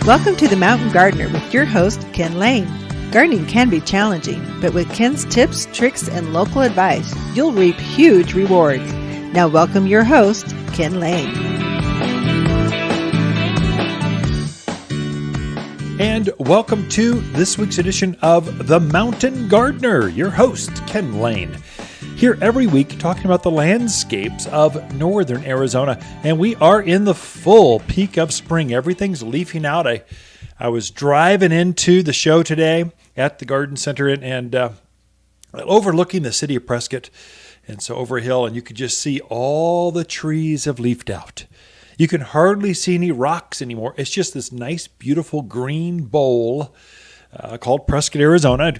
Welcome to The Mountain Gardener with your host, Ken Lane. Gardening can be challenging, but with Ken's tips, tricks, and local advice, you'll reap huge rewards. Now welcome your host, Ken Lane. And welcome to this week's edition of The Mountain Gardener, your host, Ken Lane. Here every week talking about the landscapes of northern Arizona. And we are in the full peak of spring. Everything's leafing out. I was driving into the show today at the garden center and overlooking the city of Prescott. And so over a hill, and you could just see all the trees have leafed out. You can hardly see any rocks anymore. It's just this nice, beautiful green bowl called Prescott, Arizona.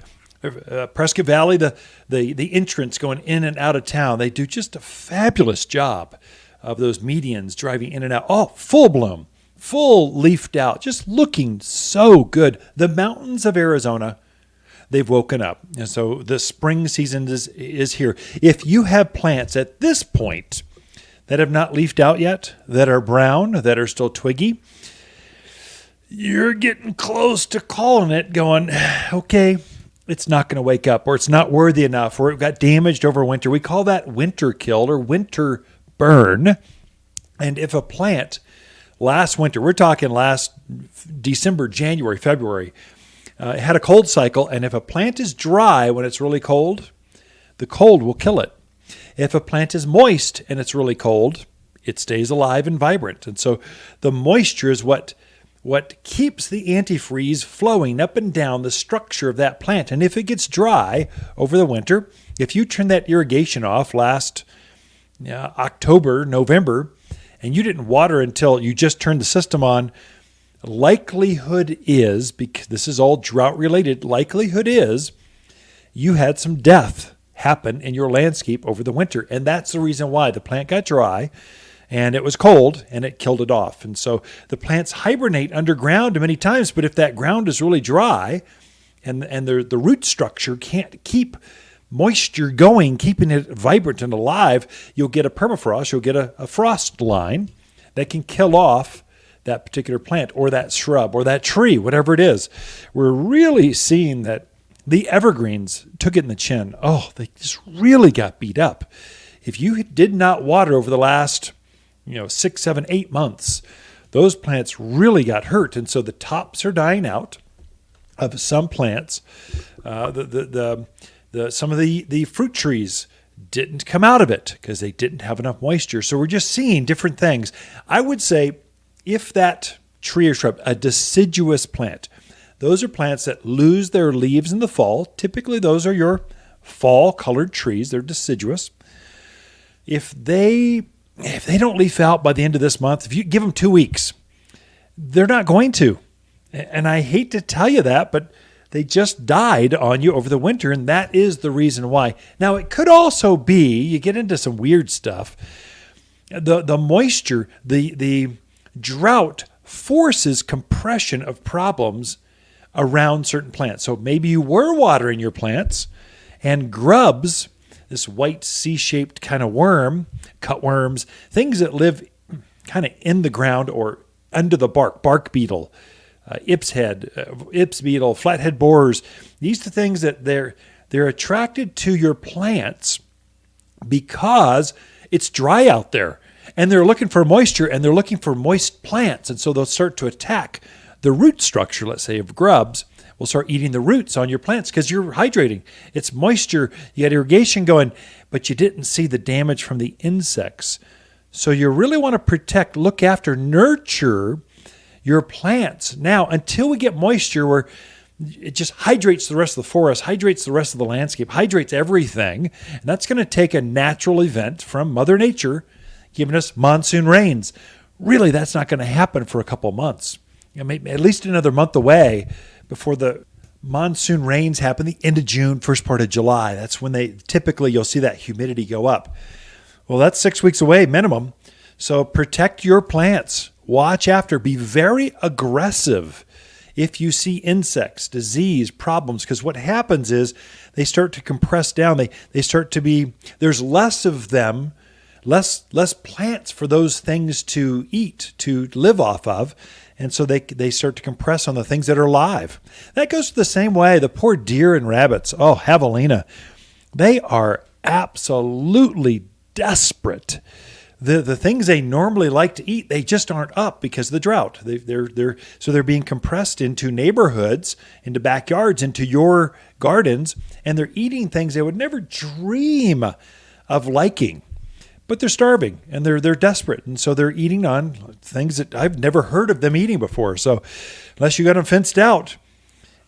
Prescott Valley, the entrance going in and out of town, they do just a fabulous job of those medians driving in and out. Oh, full bloom, full leafed out, just looking so good. The mountains of Arizona, they've woken up. And so the spring season is here. If you have plants at this point that have not leafed out yet, that are brown, that are still twiggy, you're getting close to calling it, going, okay, it's not going to wake up, or it's not worthy enough, or it got damaged over winter. We call that winter kill or winter burn. And if a plant last winter, we're talking last December, January, February, had a cold cycle, and if a plant is dry when it's really cold, the cold will kill it. If a plant is moist and it's really cold, it stays alive and vibrant. And so the moisture is what keeps the antifreeze flowing up and down the structure of that plant. And if it gets dry over the winter, if you turn that irrigation off last October, November, and you didn't water until you just turned the system on, likelihood is, because this is all drought related, likelihood is you had some death happen in your landscape over the winter. And that's the reason why the plant got dry. And it was cold, and it killed it off. And so the plants hibernate underground many times, but if that ground is really dry and the root structure can't keep moisture going, keeping it vibrant and alive, you'll get a permafrost, you'll get a frost line that can kill off that particular plant or that shrub or that tree, whatever it is. We're really seeing that the evergreens took it in the chin. Oh, they just really got beat up. If you did not water over the last 6, 7, 8 months, those plants really got hurt. And so the tops are dying out of some plants. Some of the fruit trees didn't come out of it because they didn't have enough moisture. So we're just seeing different things. I would say if that tree or shrub, a deciduous plant, those are plants that lose their leaves in the fall. Typically, those are your fall colored trees. They're deciduous. If they don't leaf out by the end of this month, if you give them 2 weeks, they're not going to. And I hate to tell you that, but they just died on you over the winter, and that is the reason why. Now, it could also be, you get into some weird stuff, the moisture, the drought forces compression of problems around certain plants. So maybe you were watering your plants, and grubs, this white C-shaped kind of worm, cutworms, things that live kind of in the ground or under the bark beetle, Ips beetle, flathead borers. These are the things that they're attracted to your plants because it's dry out there. And they're looking for moisture, and they're looking for moist plants. And so they'll start to attack the root structure, let's say, of grubs. Will start eating the roots on your plants because you're hydrating. It's moisture. You had irrigation going, but you didn't see the damage from the insects. So you really want to protect, look after, nurture your plants. Now, until we get moisture where it just hydrates the rest of the forest, hydrates the rest of the landscape, hydrates everything, and that's going to take a natural event from Mother Nature giving us monsoon rains. Really, that's not going to happen for a couple months. Maybe at least another month away before the monsoon rains happen, the end of June, first part of July. That's when you'll see that humidity go up. Well, that's 6 weeks away minimum. So protect your plants. Watch after. Be very aggressive if you see insects, disease, problems, because what happens is they start to compress down. They start to be, there's less of them, less plants for those things to eat, to live off of. And so they start to compress on the things that are alive. That goes the same way. The poor deer and rabbits, javelina, they are absolutely desperate. The things they normally like to eat, they just aren't up because of the drought. They're being compressed into neighborhoods, into backyards, into your gardens, and they're eating things they would never dream of liking. But they're starving and they're desperate. And so they're eating on things that I've never heard of them eating before. So unless you got them fenced out,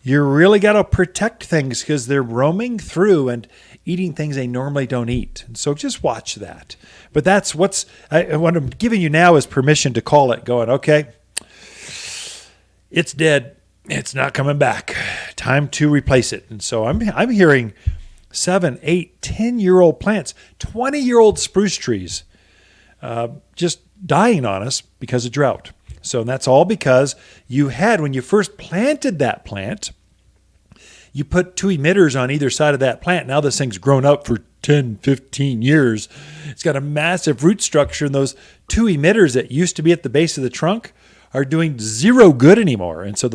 you really got to protect things because they're roaming through and eating things they normally don't eat. And so just watch that. But that's what I'm giving you now is permission to call it, going, okay, it's dead. It's not coming back. Time to replace it. And so I'm hearing 7, 8, 10-year-old plants, 20-year-old spruce trees just dying on us because of drought. So that's all because you had, when you first planted that plant, you put 2 emitters on either side of that plant. Now this thing's grown up for 10, 15 years. It's got a massive root structure, and those 2 emitters that used to be at the base of the trunk are doing zero good anymore. And so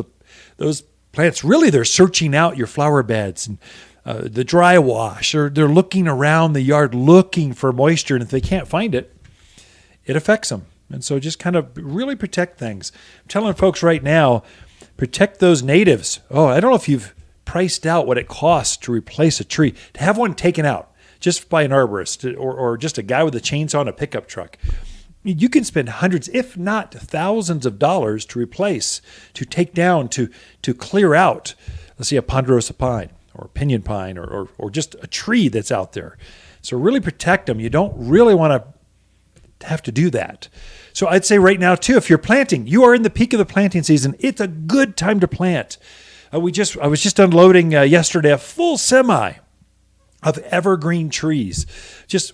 those plants, really, they're searching out your flower beds and the dry wash, or they're looking around the yard looking for moisture, and if they can't find it, it affects them. And so just kind of really protect things. I'm telling folks right now, protect those natives. I don't know if you've priced out what it costs to replace a tree, to have one taken out just by an arborist or just a guy with a chainsaw and a pickup truck. You can spend hundreds, if not thousands of dollars to replace, to take down, to clear out, let's say a ponderosa pine or pinyon pine or just a tree that's out there. So really protect them. You don't really want to have to do that. So I'd say right now too, if you're planting, you are in the peak of the planting season. It's a good time to plant. I was just unloading yesterday a full semi of evergreen trees.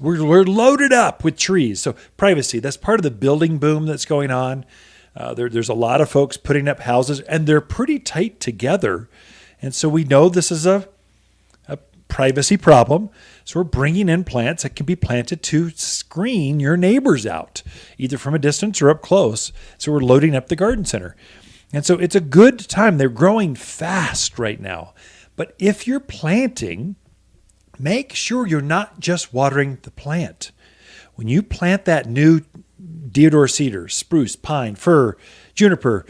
We're loaded up with trees. So privacy, that's part of the building boom that's going on. There's a lot of folks putting up houses, and they're pretty tight together. And so we know this is a privacy problem. So we're bringing in plants that can be planted to screen your neighbors out, either from a distance or up close. So we're loading up the garden center. And so it's a good time. They're growing fast right now. But if you're planting, make sure you're not just watering the plant. When you plant that new deodar cedar, spruce, pine, fir, juniper,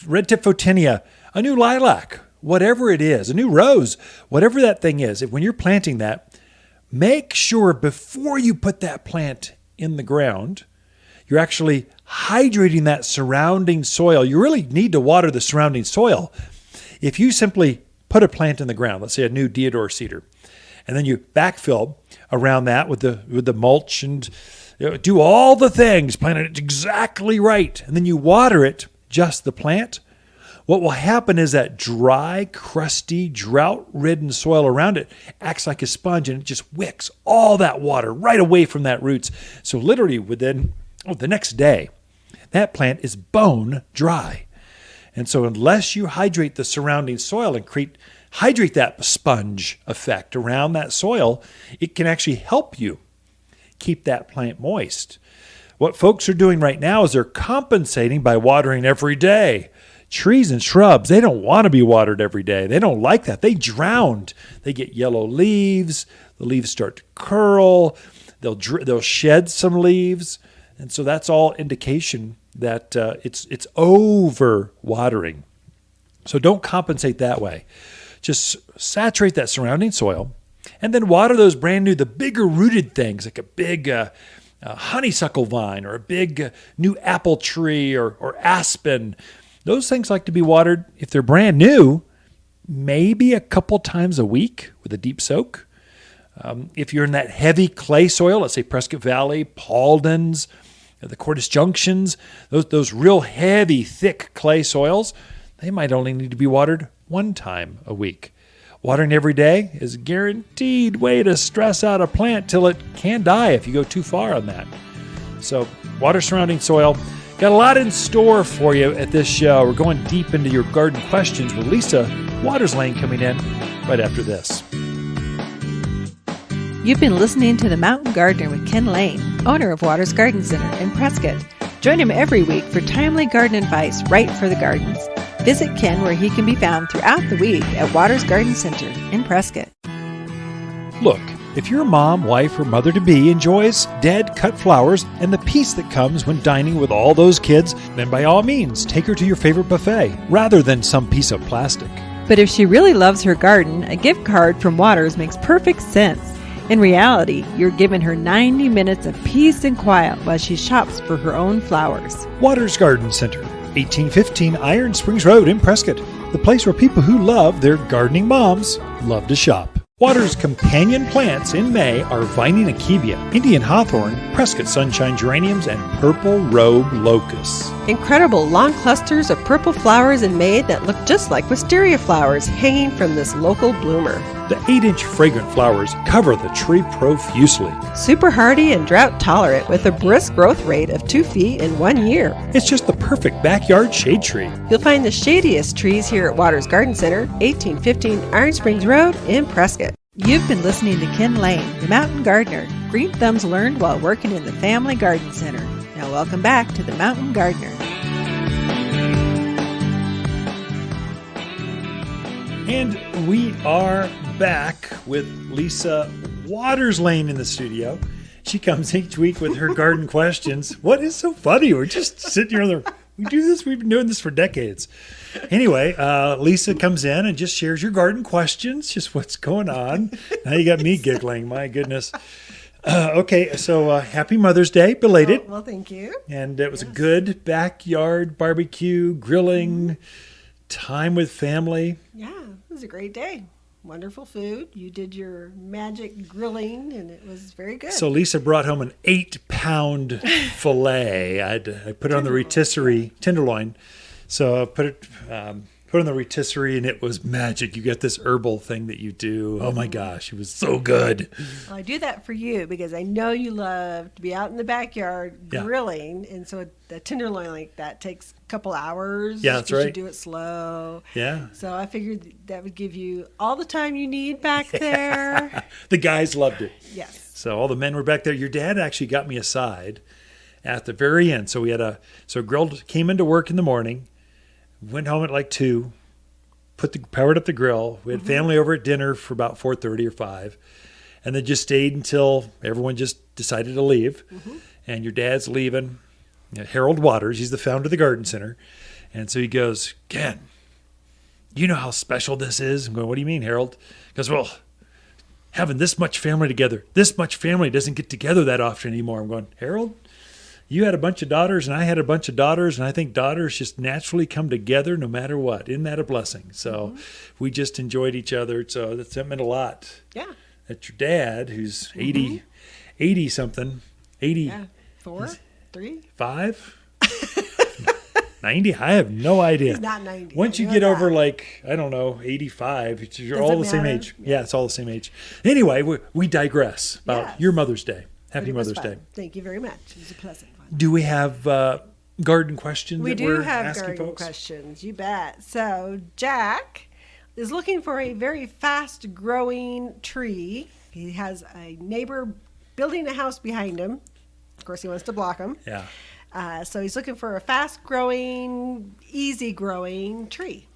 red tip photinia, a new lilac, whatever it is, a new rose, whatever that thing is, when you're planting that, make sure before you put that plant in the ground, you're actually hydrating that surrounding soil. You really need to water the surrounding soil. If you simply put a plant in the ground, let's say a new deodar cedar, and then you backfill around that with the mulch and do all the things, plant it exactly right, and then you water it, just the plant, what will happen is that dry, crusty, drought-ridden soil around it acts like a sponge, and it just wicks all that water right away from that roots. So literally within the next day, that plant is bone dry. And so unless you hydrate the surrounding soil and hydrate that sponge effect around that soil, it can actually help you keep that plant moist. What folks are doing right now is they're compensating by watering every day. Trees and shrubs, they don't want to be watered every day. They don't like that. They drown. They get yellow leaves. The leaves start to curl. They'll shed some leaves. And so that's all indication that it's over watering. So don't compensate that way. Just saturate that surrounding soil and then water those brand new, the bigger rooted things like a big honeysuckle vine or a big new apple tree or aspen. Those things like to be watered, if they're brand new, maybe a couple times a week with a deep soak. If you're in that heavy clay soil, let's say Prescott Valley, Pauldens, the Cordes Junctions, those real heavy, thick clay soils, they might only need to be watered 1 time a week. Watering every day is a guaranteed way to stress out a plant till it can die if you go too far on that. So water surrounding soil. Got a lot in store for you at this show. We're going deep into your garden questions with Lisa Waterslane coming in right after this. You've been listening to The Mountain Gardener with Ken Lane, owner of Waters Garden Center in Prescott. Join him every week for timely garden advice right for the gardens. Visit Ken where he can be found throughout the week at Waters Garden Center in Prescott. Look, if your mom, wife, or mother-to-be enjoys dead cut flowers and the peace that comes when dining with all those kids, then by all means, take her to your favorite buffet rather than some piece of plastic. But if she really loves her garden, a gift card from Waters makes perfect sense. In reality, you're giving her 90 minutes of peace and quiet while she shops for her own flowers. Waters Garden Center, 1815 Iron Springs Road in Prescott, the place where people who love their gardening moms love to shop. Waters' companion plants in May are Vining Akebia, Indian Hawthorn, Prescott Sunshine Geraniums, and Purple Robe Locusts. Incredible long clusters of purple flowers in May that look just like wisteria flowers hanging from this local bloomer. The 8-inch fragrant flowers cover the tree profusely. Super hardy and drought tolerant with a brisk growth rate of 2 feet in 1 year. It's just the perfect backyard shade tree. You'll find the shadiest trees here at Waters Garden Center, 1815 Iron Springs Road in Prescott. You've been listening to Ken Lane, the Mountain Gardener. Green thumbs learned while working in the Family Garden Center. Now welcome back to the Mountain Gardener. And we are back with Lisa Waters Lane in the studio. She comes each week with her garden questions. What is so funny? We're just sitting here. We do this. We've been doing this for decades. Anyway, Lisa comes in and just shares your garden questions, just what's going on. Now you got me giggling. My goodness. Okay, so happy Mother's Day, belated. Well, thank you. And it was a good backyard barbecue, grilling, time with family. Yeah, it was a great day. Wonderful food. You did your magic grilling, and it was very good. So Lisa brought home an 8-pound fillet. I put it on the rotisserie, tenderloin. So I put it on the rotisserie, and it was magic. You get this herbal thing that you do. Oh my gosh, it was so good. Well, I do that for you because I know you love to be out in the backyard grilling, and so the tenderloin like that takes a couple hours. Yeah, that's right. You do it slow. Yeah. So I figured that would give you all the time you need back there. The guys loved it. Yes. So all the men were back there. Your dad actually got me aside at the very end. So we had grilled, came into work in the morning, went home at like 2, powered up the grill. We had family over at dinner for about 4:30 or 5, and then just stayed until everyone just decided to leave. And your dad's leaving. Harold Waters, he's the founder of the garden center. And so he goes, Ken, you know how special this is? I'm going, what do you mean, Harold? He goes, well, having this much family together, this much family doesn't get together that often anymore. I'm going, Harold, you had a bunch of daughters and I had a bunch of daughters, and I think daughters just naturally come together no matter what. Isn't that a blessing? So we just enjoyed each other. So that meant a lot. Yeah. That your dad, who's 80 something, 80. Yeah. 4, 3, 5, 90. I have no idea. He's not 90. Once you get over like, I don't know, 85, you're all the same age. Yeah, it's all the same age. Anyway, we digress about your Mother's Day. Happy Mother's Day. Thank you very much. It was a pleasant one. Do we have garden questions? We that do we're have asking garden folks? questions. You bet. So Jack is looking for a very fast-growing tree. He has a neighbor building a house behind him. Of course, he wants to block him. Yeah. So he's looking for a fast-growing, easy-growing tree.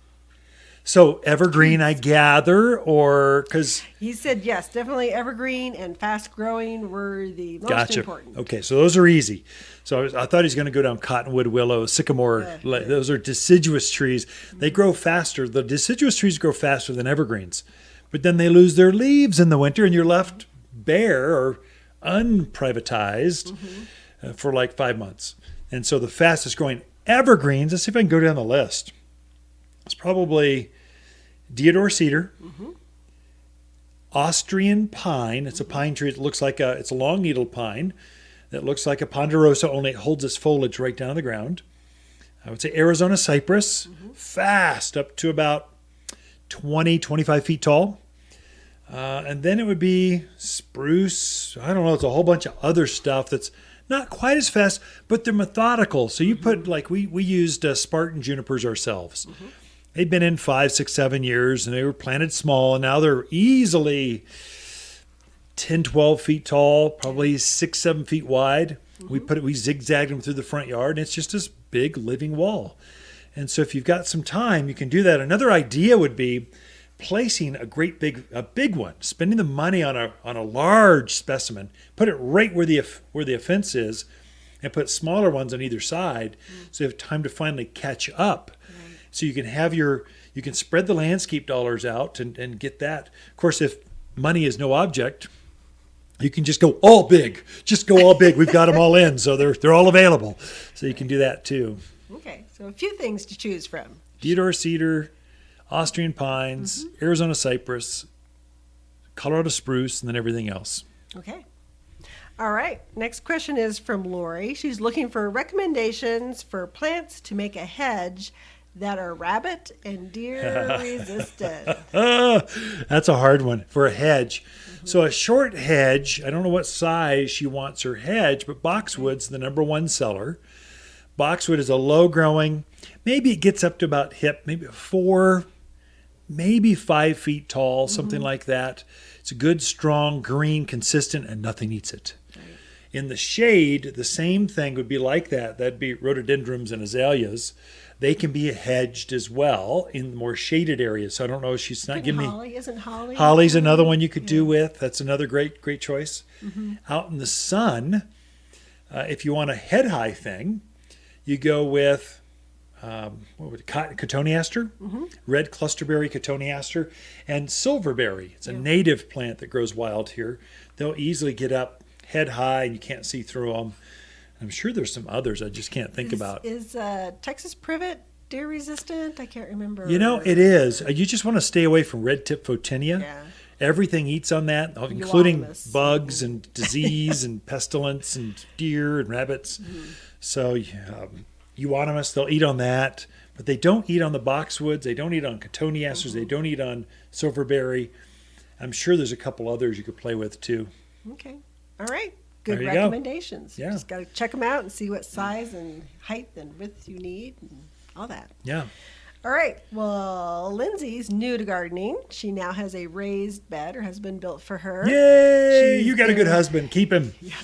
So evergreen, I gather, or because he said yes, definitely evergreen and fast-growing were the most important. Okay, so those are easy. So I thought he was going to go down cottonwood, willow, sycamore. Those are deciduous trees. They grow faster. The deciduous trees grow faster than evergreens, but then they lose their leaves in the winter, and you're left bare or unprivatized for like 5 months. And so the fastest growing evergreens, let's see if I can go down the list. It's probably deodar cedar, Austrian pine. It's a pine tree. It looks like it's a long needle pine that looks like a ponderosa, only it holds its foliage right down on the ground. I would say Arizona cypress, fast, up to about 20, 25 feet tall. And then it would be spruce. I don't know. It's a whole bunch of other stuff that's not quite as fast, but they're methodical. So you put, like, we used Spartan junipers ourselves. They'd been in 5, 6, 7 years, and they were planted small, and now they're easily 10, 12 feet tall, probably 6, 7 feet wide. We zigzagged them through the front yard, and it's just this big living wall. And so if you've got some time, you can do that. Another idea would be placing a big one, spending the money on a large specimen, put it right where the fence is, and put smaller ones on either side, so you have time to finally catch up. Right. So you can spread the landscape dollars out and get that. Of course, if money is no object, you can just go all big. We've got them all in, so they're all available. So you can do that too. Okay, so a few things to choose from. Deodar cedar, Austrian pines, Arizona cypress, Colorado spruce, and then everything else. Okay. All right. Next question is from Lori. She's looking for recommendations for plants to make a hedge that are rabbit and deer resistant. That's a hard one for a hedge. So a short hedge, I don't know what size she wants her hedge, but Boxwood's the number one seller. Boxwood is a low growing, maybe it gets up to about hip, maybe 4, maybe 5 feet tall, something like that. It's a good, strong, green, consistent, and nothing eats it. Right. In the shade, the same thing would be like that. That'd be rhododendrons and azaleas. They can be hedged as well in more shaded areas. So I don't know if she's not giving holly. Isn't holly? Holly's another one you could do with. That's another great choice. Out in the sun, if you want a head high thing, you go with cotoneaster, red clusterberry cotoneaster, and silverberry. It's a native plant that grows wild here. They'll easily get up head high, and you can't see through them. I'm sure there's some others I just can't think about. Is Texas privet deer resistant? I can't remember. It is. You just want to stay away from red tip photinia. Yeah. Everything eats on that, including bugs and disease and pestilence and deer and rabbits. So euonymus, they'll eat on that, but they don't eat on the boxwoods. They don't eat on cotoneasters. They don't eat on silverberry. I'm sure there's a couple others you could play with too. Okay. All right. Good recommendations. Yeah. Just got to check them out and see what size and height and width you need and all that. Yeah. All right. Well, Lindsay's new to gardening. She now has a raised bed. Her husband built for her. Yay! You got a good husband. Keep him. Yeah.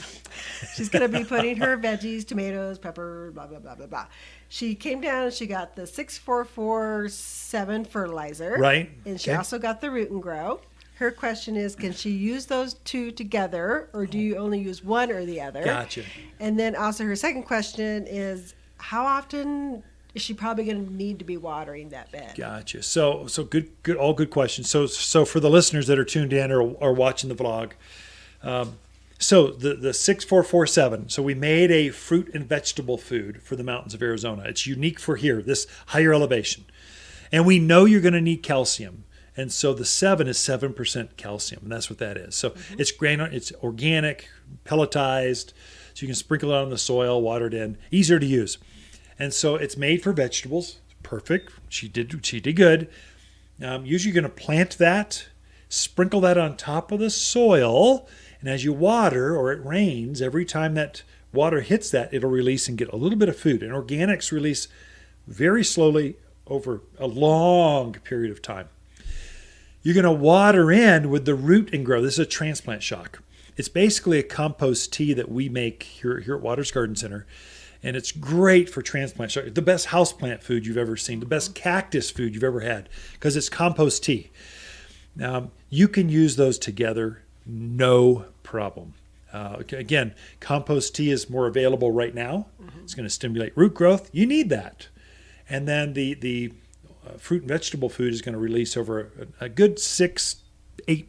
She's going to be putting her veggies, tomatoes, pepper, blah, blah, blah, blah, blah. She came down and she got the 6447 fertilizer. Right. And she also got the Root and Grow. Her question is, can she use those two together, or do you only use one or the other? Gotcha. And then also her second question is, how often is she probably going to need to be watering that bed? Gotcha. So good, all good questions. So for the listeners that are tuned in or watching the vlog, so the 6447. So we made a fruit and vegetable food for the mountains of Arizona. It's unique for here, this higher elevation, and we know you're going to need calcium. And so the 7 is 7% calcium, and that's what that is. So it's granular, it's organic, pelletized, so you can sprinkle it on the soil, water it in, easier to use. And so it's made for vegetables. Perfect. She did good. Usually you're going to plant that, sprinkle that on top of the soil, and as you water or it rains, every time that water hits that, it'll release and get a little bit of food. And organics release very slowly over a long period of time. You're going to water in with the Root and Grow. This is a transplant shock. It's basically a compost tea that we make here at Waters Garden Center. And it's great for transplant shock. The best houseplant food you've ever seen. The best cactus food you've ever had. Because it's compost tea. You can use those together, no problem. Again, compost tea is more available right now. It's going to stimulate root growth. You need that. And then the fruit and vegetable food is going to release over a good 6-8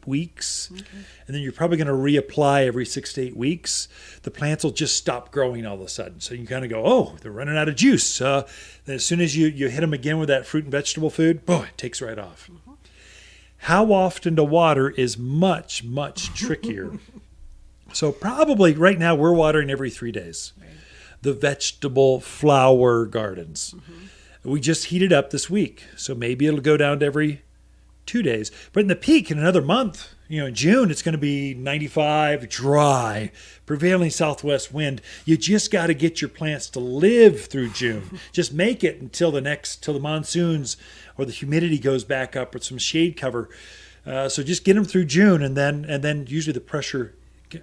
weeks. Okay. And then you're probably going to reapply every 6 to 8 weeks. The plants will just stop growing all of a sudden. So you kind of go, oh, they're running out of juice. Then as soon as you hit them again with that fruit and vegetable food, boy, it takes right off. How often to water is much, much trickier. So probably right now we're watering every 3 days. Right. The vegetable flower gardens. We just heated up this week, so maybe it'll go down to every 2 days. But in the peak, in another month, in June, it's going to be 95, dry, prevailing southwest wind. You just got to get your plants to live through June. Just make it until the monsoons or the humidity goes back up with some shade cover. So just get them through June, and then usually the pressure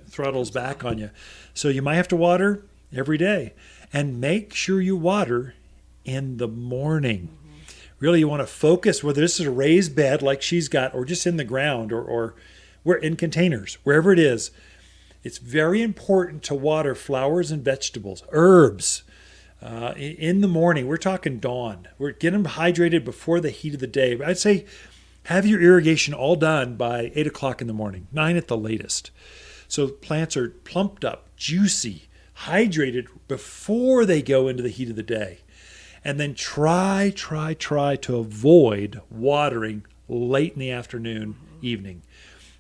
throttles back on you. So you might have to water every day. And make sure you water in the morning. Really, you want to focus, whether this is a raised bed like she's got, or just in the ground, or we're in containers, wherever it is. It's very important to water flowers and vegetables, herbs, in the morning. We're talking dawn. We're getting them hydrated before the heat of the day. I'd say have your irrigation all done by 8 o'clock in the morning, 9 at the latest. So plants are plumped up, juicy, hydrated before they go into the heat of the day. And then try to avoid watering late in the afternoon, evening.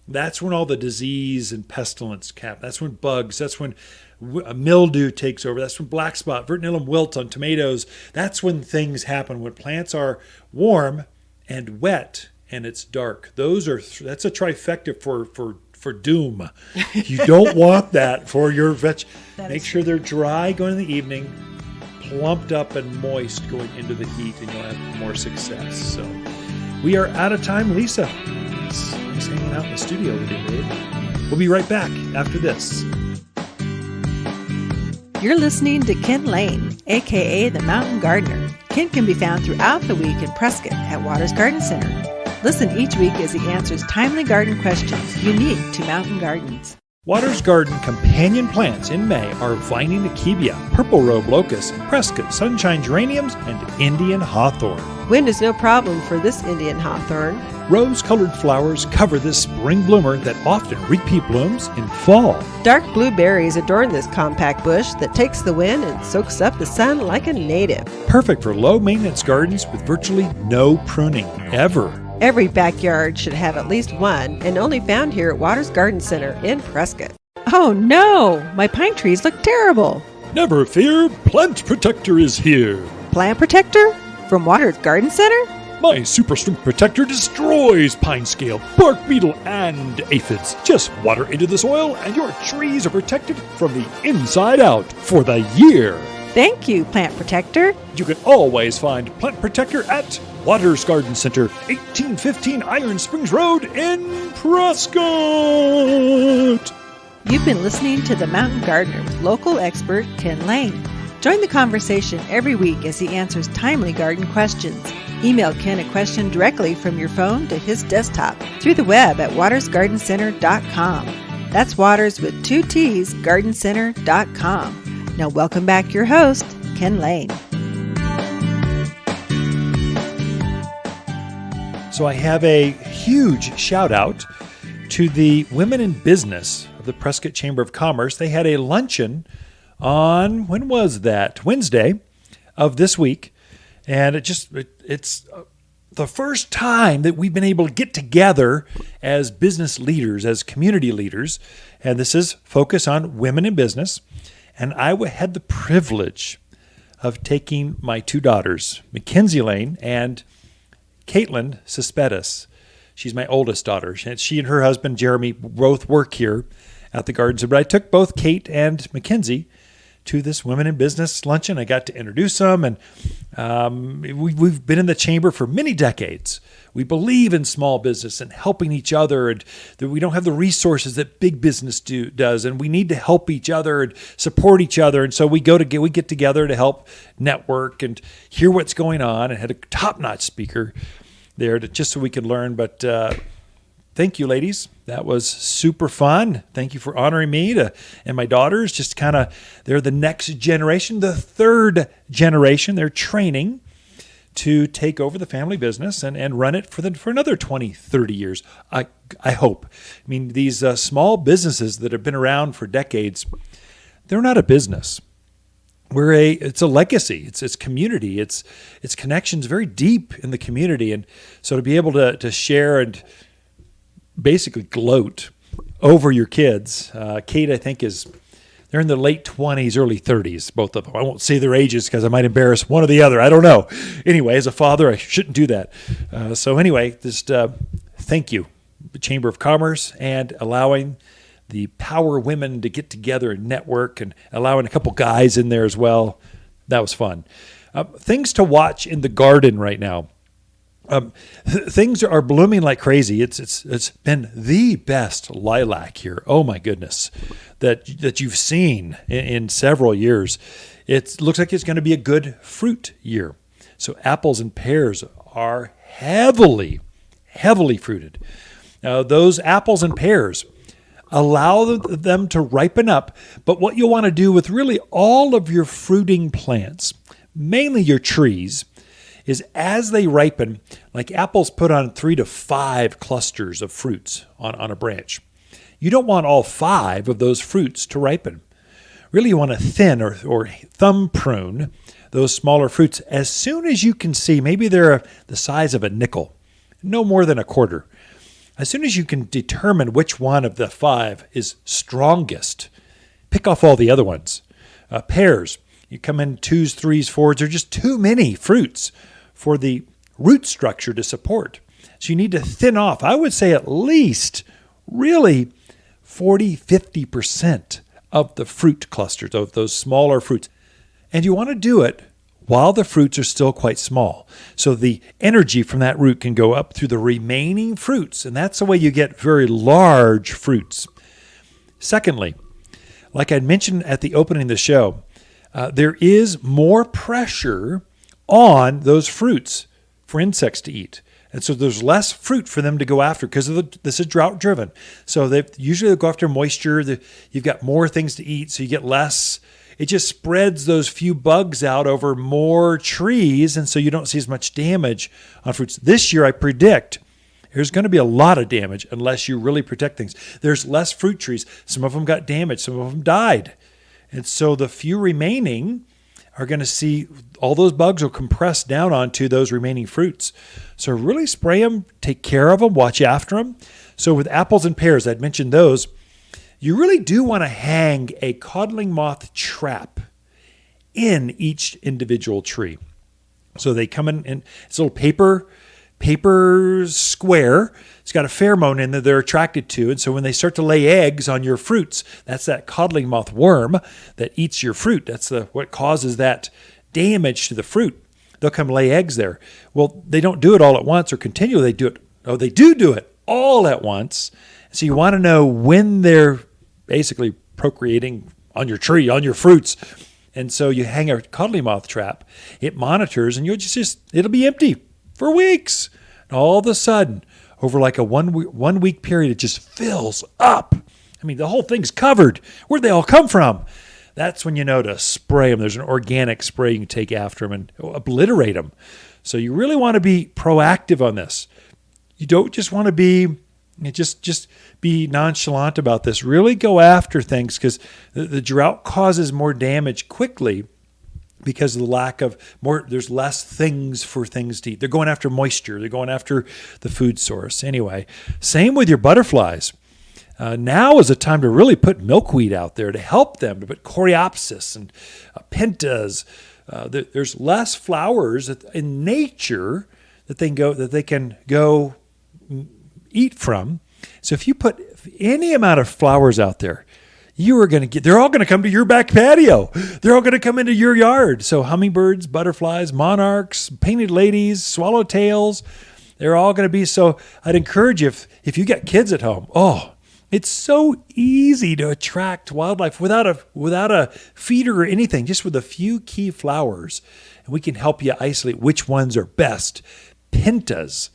That's when all the disease and pestilence cap. That's when bugs, that's when mildew takes over. That's when black spot, verticillum wilt on tomatoes. That's when things happen, when plants are warm and wet and it's dark. That's a trifecta for doom. You don't want that for your veg. Make sure they're dry going in the evening, plumped up and moist going into the heat, and you'll have more success. So we are out of time. Lisa, thanks hanging out in the studio with you, babe. We'll be right back after this. You're listening to Ken Lane, a.k.a. the Mountain Gardener. Ken can be found throughout the week in Prescott at Waters Garden Center. Listen each week as he answers timely garden questions unique to mountain gardens. Waters Garden companion plants in May are Vining Akebia, Purple Robe Locust, Prescott Sunshine Geraniums, and Indian Hawthorn. Wind is no problem for this Indian hawthorn. Rose-colored flowers cover this spring bloomer that often repeat blooms in fall. Dark blue berries adorn this compact bush that takes the wind and soaks up the sun like a native. Perfect for low-maintenance gardens with virtually no pruning, ever. Every backyard should have at least one, and only found here at Waters Garden Center in Prescott. Oh no! My pine trees look terrible! Never fear, Plant Protector is here. Plant Protector? From Waters Garden Center? My Super Strength Protector destroys pine scale, bark beetle, and aphids. Just water into the soil and your trees are protected from the inside out for the year. Thank you, Plant Protector. You can always find Plant Protector at Waters Garden Center, 1815 Iron Springs Road in Prescott. You've been listening to The Mountain Gardener with local expert Ken Lane. Join the conversation every week as he answers timely garden questions. Email Ken a question directly from your phone to his desktop through the web at watersgardencenter.com. That's Waters with 2 T's, gardencenter.com. Now welcome back your host, Ken Lane. So I have a huge shout out to the women in business of the Prescott Chamber of Commerce. They had a luncheon on, when was that? Wednesday of this week. And it's the first time that we've been able to get together as business leaders, as community leaders. And this is focus on women in business. And I had the privilege of taking my 2 daughters, Mackenzie Lane and Caitlin Suspettus. She's my oldest daughter. She and her husband, Jeremy, both work here at the Garden Center. But I took both Kate and Mackenzie to this Women in Business luncheon. I got to introduce them, and we've been in the chamber for many decades. We believe in small business and helping each other, and that we don't have the resources that big business does, and we need to help each other and support each other. And so we get together to help network and hear what's going on, and had a top-notch speaker there just so we could learn. But thank you, ladies. That was super fun. Thank you for honoring me and my daughters. Just they're the next generation, the 3rd generation. They're training to take over the family business and run it for another 20, 30 years. I hope. I mean, these small businesses that have been around for decades, they're not a business. It's a legacy. It's community. It's connections very deep in the community. And so to be able to share and basically gloat over your kids. Kate, I think, they're in their late 20s, early 30s, both of them. I won't say their ages because I might embarrass one or the other. I don't know. Anyway, as a father, I shouldn't do that. So anyway, just thank you, the Chamber of Commerce, and allowing the power women to get together and network, and allowing a couple guys in there as well. That was fun. Things to watch in the garden right now. Things are blooming like crazy. It's been the best lilac here. Oh my goodness, that you've seen in several years. It looks like it's going to be a good fruit year. So apples and pears are heavily fruited. Now those apples and pears, allow them to ripen up. But what you'll want to do with really all of your fruiting plants, mainly your trees, is as they ripen, like apples put on 3 to 5 clusters of fruits on a branch. You don't want all 5 of those fruits to ripen. Really, you want to thin or thumb prune those smaller fruits as soon as you can see. Maybe they're the size of a nickel, no more than a quarter. As soon as you can determine which one of the 5 is strongest, pick off all the other ones. Pears, you come in 2s, 3s, 4s. There are just too many fruits for the root structure to support. So you need to thin off, I would say at least really 40, 50% of the fruit clusters, of those smaller fruits. And you want to do it while the fruits are still quite small. So the energy from that root can go up through the remaining fruits, and that's the way you get very large fruits. Secondly, like I mentioned at the opening of the show, there is more pressure on those fruits for insects to eat. And so there's less fruit for them to go after because this is drought driven. So they usually go after moisture. You've got more things to eat, so you get less. It just spreads those few bugs out over more trees, and so you don't see as much damage on fruits. This year, I predict there's going to be a lot of damage unless you really protect things. There's less fruit trees. Some of them got damaged. Some of them died. And so the few remaining are going to see all those bugs will compress down onto those remaining fruits. So really spray them, take care of them, watch after them. So with apples and pears, I'd mentioned those. You really do want to hang a codling moth trap in each individual tree. So they come in it's a little paper square. It's got a pheromone in that they're attracted to. And so when they start to lay eggs on your fruits, that's that codling moth worm that eats your fruit. That's what causes that damage to the fruit. They'll come lay eggs there. Well, they don't do it all at once or continually. They do it all at once. So you want to know when they're basically procreating on your tree, on your fruits. And so you hang a codling moth trap. It monitors, and it'll be empty for weeks. And all of a sudden, over like a one week period, it just fills up. I mean, the whole thing's covered. Where'd they all come from? That's when you know to spray them. There's an organic spray you can take after them and obliterate them. So you really want to be proactive on this. You don't just want to be just be nonchalant about this. Really go after things because the drought causes more damage quickly because of the lack of there's less things for things to eat. They're going after moisture. They're going after the food source. Anyway, same with your butterflies. Now is a time to really put milkweed out there to help them, to put coreopsis and pentas. There's less flowers in nature that they can go eat from. So if you put any amount of flowers out there, they're all going to come to your back patio. They're all going to come into your yard. So hummingbirds, butterflies, monarchs, painted ladies, swallowtails, they're all going to be. So I'd encourage you, if you got kids at home, it's so easy to attract wildlife without a feeder or anything, just with a few key flowers. And we can help you isolate which ones are best. Pentas,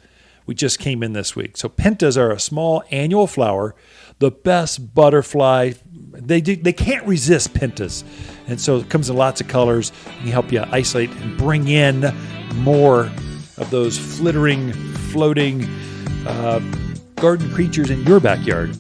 we just came in this week. So pentas are a small annual flower, the best butterfly. They can't resist pentas. And so it comes in lots of colors and can help you isolate and bring in more of those floating garden creatures in your backyard.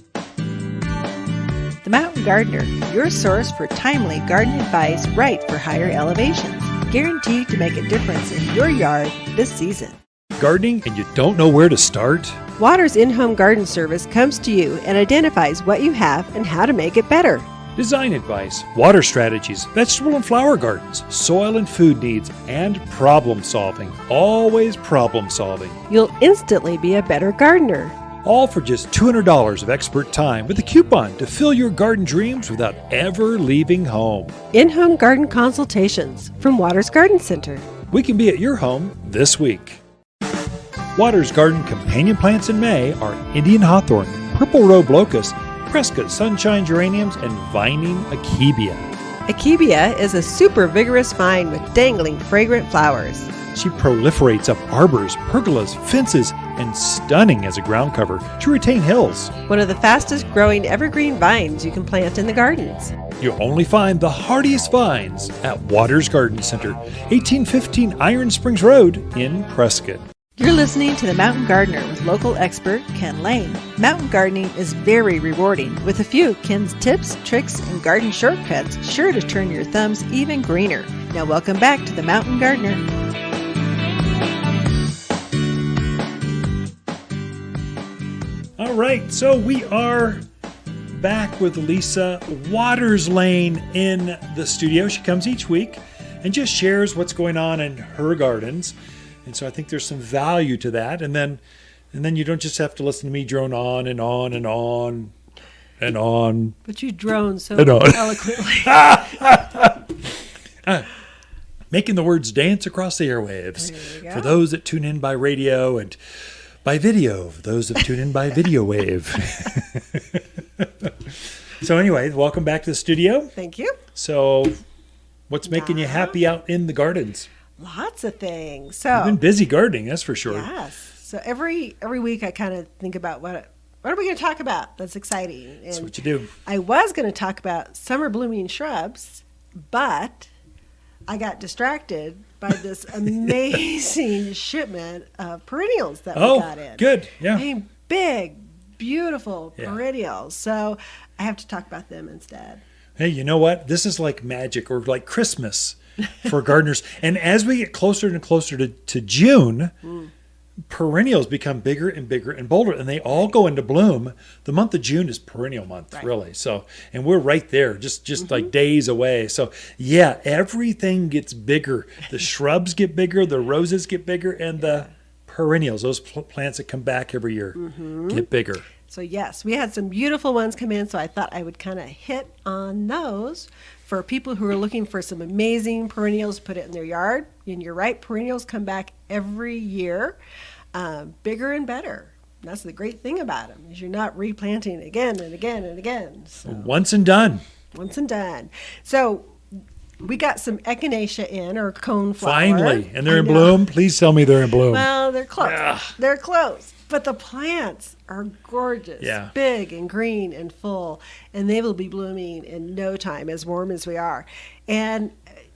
The Mountain Gardener, your source for timely garden advice right for higher elevations. Guaranteed to make a difference in your yard this season. Gardening and you don't know where to start? Water's in-home garden service comes to you and identifies what you have and how to make it better. Design advice, water strategies, vegetable and flower gardens, soil and food needs, and problem solving. Always problem solving. You'll instantly be a better gardener. All for just $200 of expert time with a coupon to fill your garden dreams without ever leaving home. In-home garden consultations from Waters Garden Center. We can be at your home this week. Waters Garden companion plants in May are Indian hawthorn, purple robe locust, Prescott sunshine geraniums, and vining akebia. Akebia is a super vigorous vine with dangling fragrant flowers. She proliferates up arbors, pergolas, fences, and stunning as a ground cover to retain hills. One of the fastest growing evergreen vines you can plant in the gardens. You'll only find the hardiest vines at Waters Garden Center, 1815 Iron Springs Road in Prescott. You're listening to The Mountain Gardener with local expert Ken Lane. Mountain gardening is very rewarding, with a few Ken's tips, tricks, and garden shortcuts sure to turn your thumbs even greener. Now welcome back to The Mountain Gardener. All right, so we are back with Lisa Waters Lane in the studio. She comes each week and just shares what's going on in her gardens. And so I think there's some value to that. And then you don't just have to listen to me drone on and on and on and on. But you drone so on. eloquently. Making the words dance across the airwaves for those that tune in by radio and by video, for those that tune in by video wave. So anyway, welcome back to the studio. Thank you. So what's making you happy out in the gardens? Lots of things. So You've been busy gardening, that's for sure. Yes. So every week I kind of think about what are we going to talk about that's exciting. And that's what you do. I was going to talk about summer blooming shrubs, but I got distracted by this amazing shipment of perennials that we got in. Good. Yeah. I mean, big, beautiful perennials. So I have to talk about them instead. Hey, you know what? This is like magic or like Christmas for gardeners. And as we get closer and closer to June, perennials become bigger and bigger and bolder, and they all go into bloom. The month of June is perennial month, really. So, and we're right there, just like days away. So, yeah, everything gets bigger. The shrubs get bigger, the roses get bigger, and the perennials, those plants that come back every year, get bigger. So, yes, we had some beautiful ones come in, so I thought I would kind of hit on those for people who are looking for some amazing perennials to put it in their yard. And you're right, perennials come back every year, bigger and better. And that's the great thing about them, is you're not replanting again and again and again. So, once and done. Once and done. So we got some echinacea in, or coneflower. Finally. And they're in bloom? Please tell me they're in bloom. Well, they're close. Yeah. They're close. But the plants are gorgeous, big and green and full, and they will be blooming in no time, as warm as we are. And,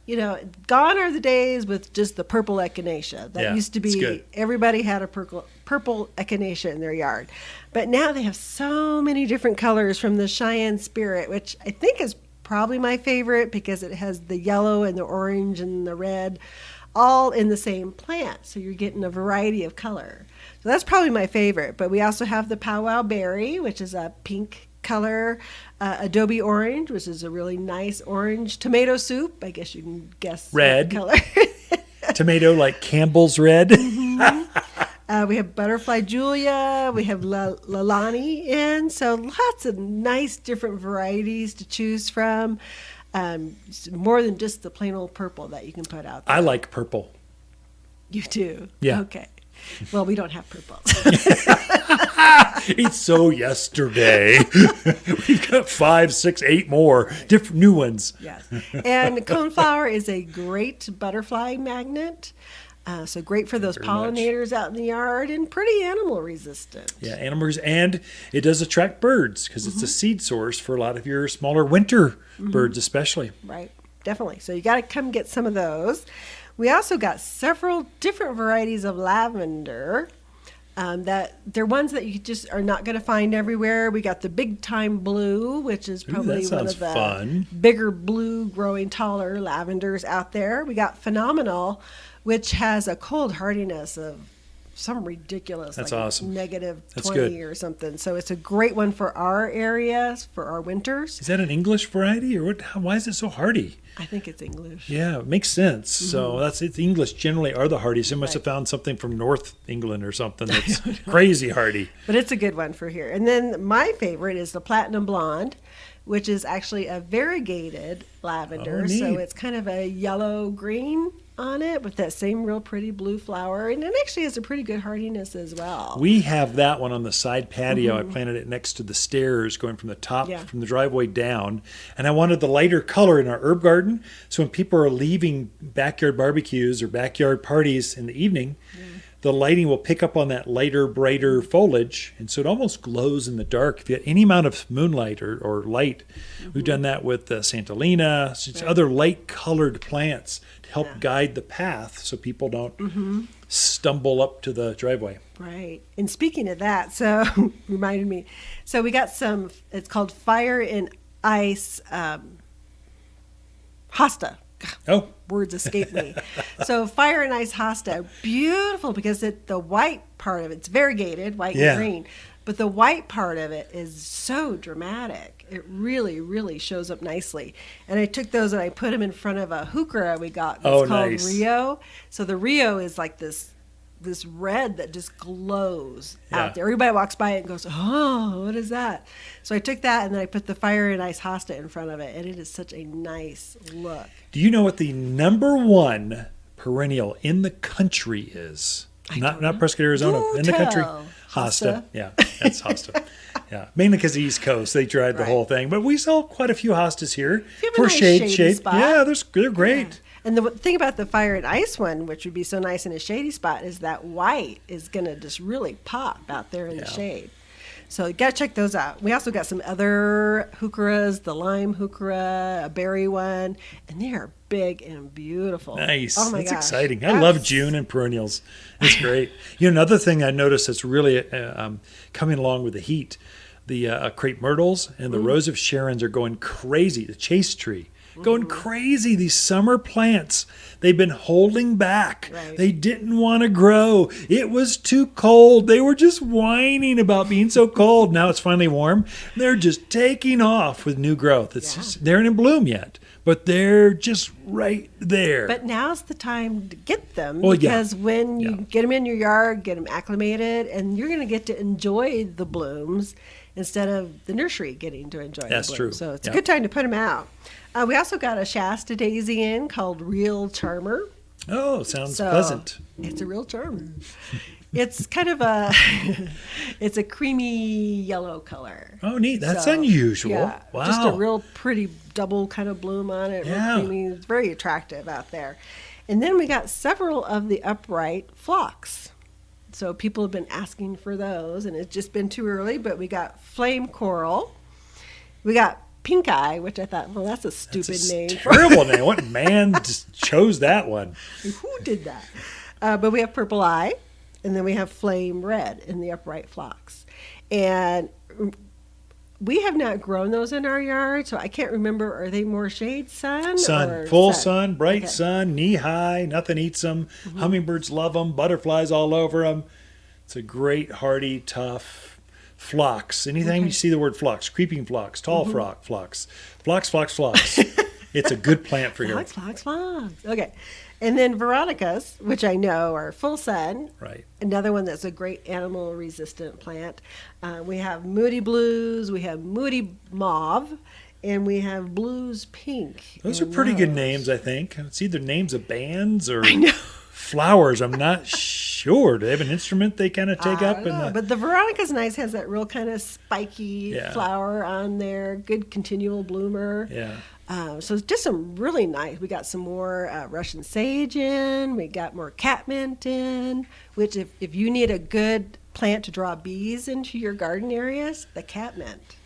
you know, gone are the days with just the purple echinacea. That used to be, everybody had a purple echinacea in their yard. But now they have so many different colors, from the Cheyenne Spirit, which I think is probably my favorite because it has the yellow and the orange and the red all in the same plant. So you're getting a variety of color. So that's probably my favorite. But we also have the powwow berry, which is a pink color, adobe orange, which is a really nice orange, tomato soup, I guess you can guess red color. Tomato, like Campbell's red. We have butterfly Julia, we have Lalani in, so lots of nice different varieties to choose from. More than just the plain old purple that you can put out there. I like purple. You do? Yeah. Okay. Well, we don't have purple. It's so yesterday. We've got 5, 6, 8 more different new ones. Yes. And coneflower is a great butterfly magnet. So great for those pollinators out in the yard, and pretty animal resistant. Yeah, animals, and it does attract birds because it's a seed source for a lot of your smaller winter birds especially. Right, definitely. So you got to come get some of those. We also got several different varieties of lavender. That they're ones that you just are not going to find everywhere. We got the big time blue, which is probably one of the bigger blue growing taller lavenders out there. We got phenomenal, which has a cold hardiness of some ridiculous, that's like awesome. negative That's 20 good. or something. So it's a great one for our areas, for our winters. Is that an English variety, or what? Why is it so hardy? I think it's English. Yeah, it makes sense. So it's English generally are the hardiest. They must have found something from North England or something that's crazy hardy. But it's a good one for here. And then my favorite is the Platinum Blonde, which is actually a variegated lavender. Oh, neat. So it's kind of a yellow-green on it with that same real pretty blue flower. And it actually has a pretty good hardiness as well. We have that one on the side patio. I planted it next to the stairs going from the top, from the driveway down. And I wanted the lighter color in our herb garden. So when people are leaving backyard barbecues or backyard parties in the evening, the lighting will pick up on that lighter, brighter foliage. And so it almost glows in the dark. If you have any amount of moonlight or light, we've done that with Santolina, other light-colored plants to help guide the path so people don't stumble up to the driveway. Right. And speaking of that, so reminded me. So we got some, it's called Fire and Ice hosta. Oh. Words escape me. So Fire and Ice hosta, beautiful because the white part of it's variegated, white and green, but the white part of it is so dramatic. It really, really shows up nicely. And I took those and I put them in front of a heuchera we got that's called Rio. So the Rio is like this red that just glows out there. Everybody walks by it and goes, oh, what is that? So I took that and then I put the Fire and Ice hosta in front of it, and it is such a nice look. Do you know what the number one perennial in the country is? Not Prescott, Arizona. In the country. Hosta. Yeah, that's hosta. Yeah, mainly because the East Coast, they tried the whole thing. But we sell quite a few hostas here for nice shade. Spot. Yeah, they're great. Yeah. And the thing about the Fire and Ice one, which would be so nice in a shady spot, is that white is going to just really pop out there in the shade. So you got to check those out. We also got some other heucheras, the lime heuchera, a berry one, and they are big and beautiful. Nice. Oh my That's gosh. exciting. I love June and perennials. It's great. Another thing I noticed that's really coming along with the heat, the crepe myrtles and the Rose of Sharons are going crazy. The chase tree. Going crazy. These summer plants, they've been holding back. Right. They didn't want to grow. It was too cold. They were just whining about being so cold. Now it's finally warm. They're just taking off with new growth. It's just, they're in bloom yet, but they're just right there. But now's the time to get them because when you get them in your yard, get them acclimated, and you're going to get to enjoy the blooms instead of the nursery getting to enjoy the blooms. That's true. So it's a good time to put them out. We also got a Shasta Daisy in called Real Charmer. Oh, sounds pleasant. It's a real charmer. It's kind of it's a creamy yellow color. Oh, neat. That's unusual. Yeah, wow. Just a real pretty double kind of bloom on it. Yeah. Real creamy. It's very attractive out there. And then we got several of the upright phlox. So people have been asking for those, and it's just been too early, but we got flame coral. We got pink eye, which I thought, well, that's a stupid name. Terrible name. What man just chose that one? Who did that? But we have purple eye, and then we have flame red in the upright phlox. And we have not grown those in our yard, so I can't remember, are they more shade sun? Sun, full sun, bright sun, knee high, nothing eats them. Hummingbirds love them, butterflies all over them. It's a great, hardy, tough phlox. Anytime you see the word phlox, creeping phlox, tall phlox. It's a good plant for here. Phlox. Okay. And then Veronicas, which I know are full sun. Right. Another one that's a great animal resistant plant. We have Moody Blues, we have Moody Mauve, and we have Blues Pink. Those are pretty good names, I think. It's either names of bands or flowers. I'm not sure. Do they have an instrument they kind of take up? But the Veronica's nice, has that real kind of spiky flower on there, good continual bloomer. Yeah. So it's just some really nice. We got some more Russian sage in. We got more catmint in, which if you need a good plant to draw bees into your garden areas, the catmint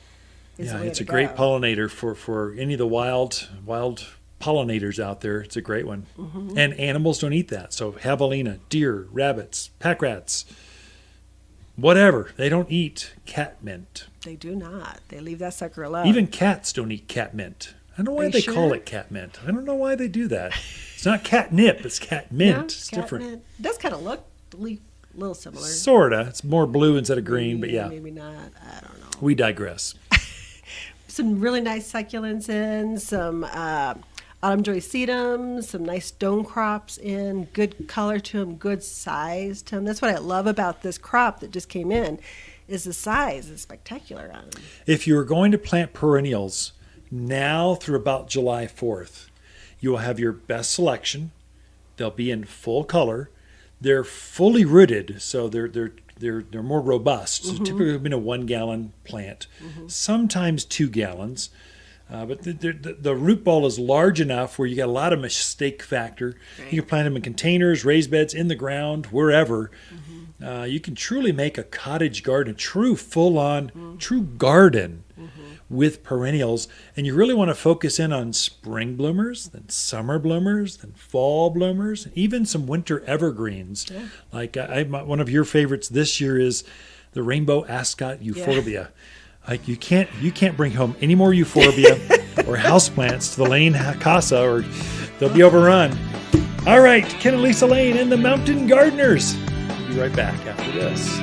is the way it's to a great go. pollinator for any of the wild pollinators out there. It's a great one. And animals don't eat that. So javelina, deer, rabbits, pack rats, whatever. They don't eat catmint. They do not. They leave that sucker alone. Even cats don't eat catmint. I don't know why they call sure? it catmint. I don't know why they do that. It's not catnip. It's catmint. No, It's different. It does kind of look a little similar. Sorta. It's more blue instead of green, but Maybe not. I don't know. we digress. Some really nice succulents in, some autumn joy sedums, some nice stone crops in, good color to them, good size to them. That's what I love about this crop that just came in, is the size is spectacular on them. If you are going to plant perennials now through about July 4th, you will have your best selection They'll be in full color. They're fully rooted, so they're more robust. So typically, been a 1 gallon plant, sometimes 2 gallons. But the root ball is large enough where you get a lot of mistake factor. Right. You can plant them in containers, raised beds, in the ground, wherever. You can truly make a cottage garden, a true full-on, true garden with perennials. And you really want to focus in on spring bloomers, then summer bloomers, then fall bloomers, and even some winter evergreens. Yeah. Like one of your favorites this year is the rainbow ascot euphorbia. Yeah. Like you can't bring home any more euphorbia or houseplants to the Lane Casa, or they'll be overrun. All right, Ken and Lisa Lane and the Mountain Gardeners. We'll be right back after this.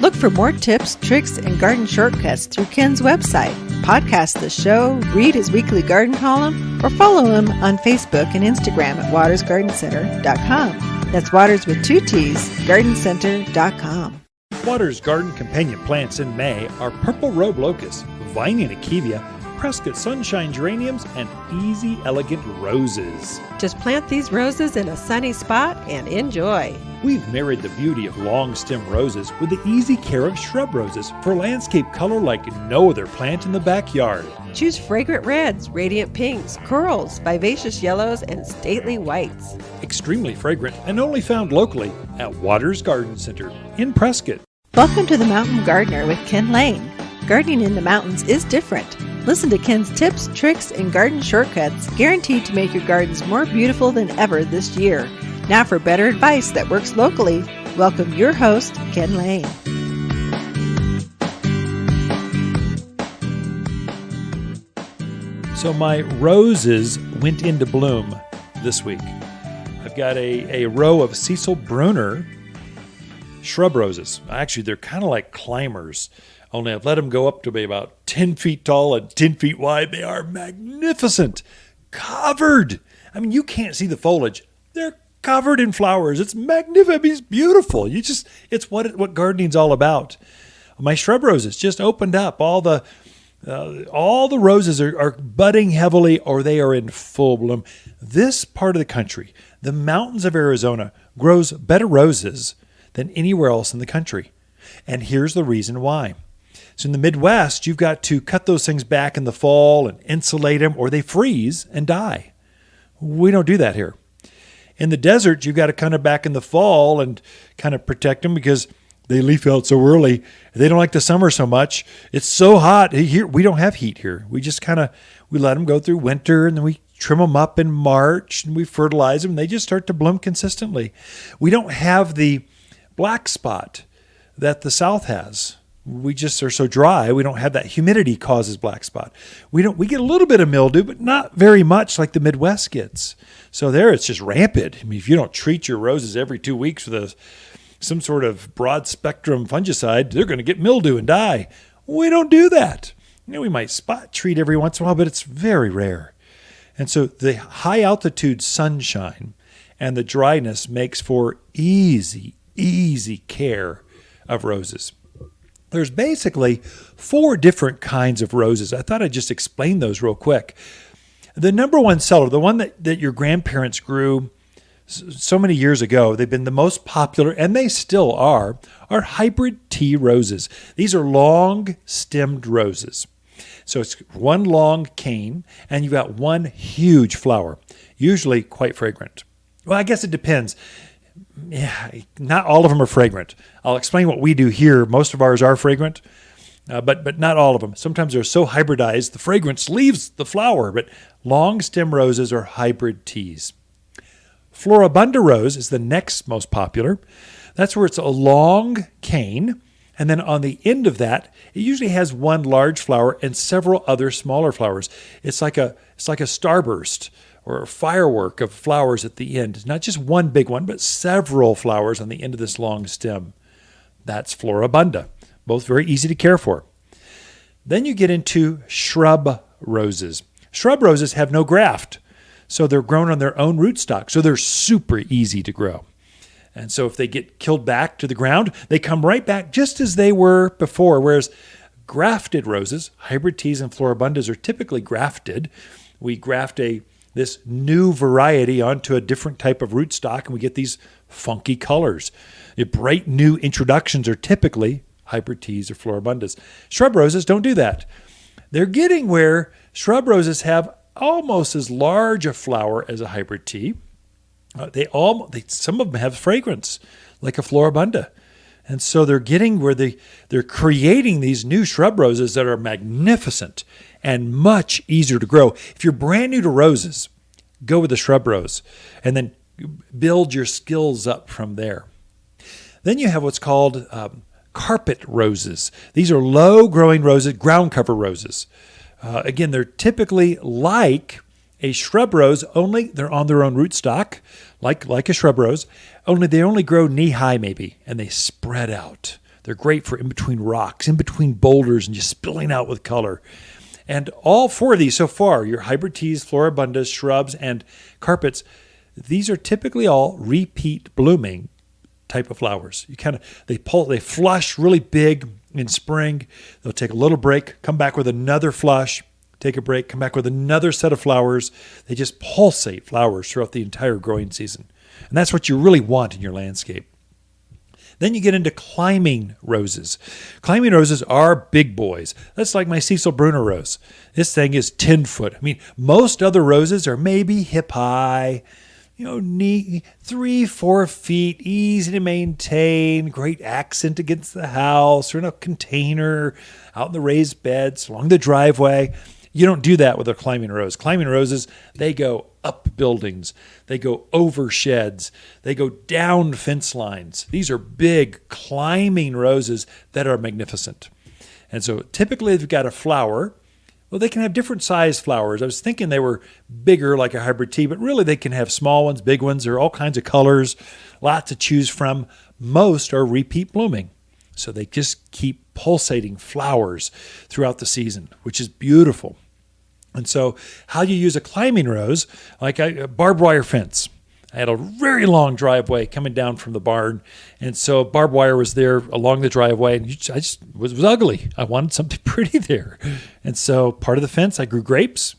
Look for more tips, tricks, and garden shortcuts through Ken's website. Podcast the show, read his weekly garden column, or follow him on Facebook and Instagram at watersgardencenter.com. That's Waters with 2 T's, gardencenter.com. Waters Garden companion plants in May are purple robe locust, Viney achevia, Prescott sunshine geraniums, and easy elegant roses. Just plant these roses in a sunny spot and enjoy. We've married the beauty of long stem roses with the easy care of shrub roses for landscape color like no other plant in the backyard. Choose fragrant reds, radiant pinks, corals, vivacious yellows, and stately whites. Extremely fragrant and only found locally at Waters Garden Center in Prescott. Welcome to the Mountain Gardener with Ken Lane. Gardening in the mountains is different. Listen to Ken's tips, tricks, and garden shortcuts guaranteed to make your gardens more beautiful than ever this year. Now for better advice that works locally, welcome your host, Ken Lane. So my roses went into bloom this week. I've got a row of Cecil Brunner shrub roses. Actually, they're kind of like climbers, only I've let them go up to be about 10 feet tall and 10 feet wide. They are magnificent, covered. I mean, you can't see the foliage. They're covered in flowers. It's magnificent. It's beautiful. It's what gardening's all about. My shrub roses just opened up. All the roses are budding heavily, or they are in full bloom. This part of the country, the mountains of Arizona, grows better roses than anywhere else in the country. And here's the reason why. So in the Midwest, you've got to cut those things back in the fall and insulate them, or they freeze and die. We don't do that here. In the desert, you've got to cut them back in the fall and kind of protect them because they leaf out so early. They don't like the summer so much. It's so hot here. We don't have heat here. We just we let them go through winter, and then we trim them up in March, and we fertilize them. And they just start to bloom consistently. We don't have the black spot that the South has. We just are so dry. We don't have that humidity causes black spot. We get a little bit of mildew, but not very much like the Midwest gets. So there it's just rampant. I mean, if you don't treat your roses every 2 weeks with some sort of broad spectrum fungicide, they're going to get mildew and die. We don't do that. We might spot treat every once in a while, but it's very rare. And so the high altitude sunshine and the dryness makes for easy care of roses. There's basically 4 different kinds of roses. I thought I'd just explain those real quick. The number one seller, the one that your grandparents grew so many years ago, they've been the most popular, and they still are hybrid tea roses. These are long-stemmed roses. So it's one long cane, and you've got one huge flower, usually quite fragrant. Well, I guess it depends. Yeah, not all of them are fragrant. I'll explain what we do here. Most of ours are fragrant, but not all of them. Sometimes they're so hybridized, the fragrance leaves the flower, but long stem roses are hybrid teas. Floribunda rose is the next most popular. That's where it's a long cane, and then on the end of that, it usually has one large flower and several other smaller flowers. It's like a starburst or a firework of flowers at the end. Not just one big one, but several flowers on the end of this long stem. That's Floribunda. Both very easy to care for. Then you get into shrub roses. Shrub roses have no graft, so they're grown on their own rootstock, so they're super easy to grow. And so if they get killed back to the ground, they come right back just as they were before, whereas grafted roses, hybrid teas and floribundas, are typically grafted, we graft this new variety onto a different type of rootstock, and we get these funky colors. The bright new introductions are typically hybrid teas or floribundas. Shrub roses don't do that. They're getting where shrub roses have almost as large a flower as a hybrid tea. Some of them have fragrance, like a floribunda. And so they're getting where they're creating these new shrub roses that are magnificent and much easier to grow. If you're brand new to roses, go with the shrub rose and then build your skills up from there. Then you have what's called carpet roses. These are low-growing roses, ground cover roses. Again, they're typically like a shrub rose, only they're on their own rootstock, like a shrub rose, only they only grow knee-high maybe, and they spread out. They're great for in between rocks, in between boulders, and just spilling out with color. And all four of these so far, your hybrid teas, floribundas, shrubs, and carpets, these are typically all repeat blooming type of flowers. They flush really big in spring. They'll take a little break, come back with another flush, take a break, come back with another set of flowers. They just pulsate flowers throughout the entire growing season. And that's what you really want in your landscape. Then you get into climbing roses. Climbing roses are big boys. That's like my Cecil Bruner rose. This thing is 10 foot. I mean, most other roses are maybe hip high, knee 3-4 feet, easy to maintain, great accent against the house or in a container, out in the raised beds, along the driveway. You don't do that with a climbing rose. Climbing roses, they go up buildings. They go over sheds. They go down fence lines. These are big climbing roses that are magnificent. And so typically they've got a flower. Well, they can have different size flowers. I was thinking they were bigger like a hybrid tea, but really they can have small ones, big ones. There are all kinds of colors, lots to choose from. Most are repeat blooming. So they just keep pulsating flowers throughout the season, which is beautiful. And so how you use a climbing rose, like a barbed wire fence. I had a very long driveway coming down from the barn, and so barbed wire was there along the driveway, and I just was ugly. I wanted something pretty there. And so part of the fence, I grew grapes.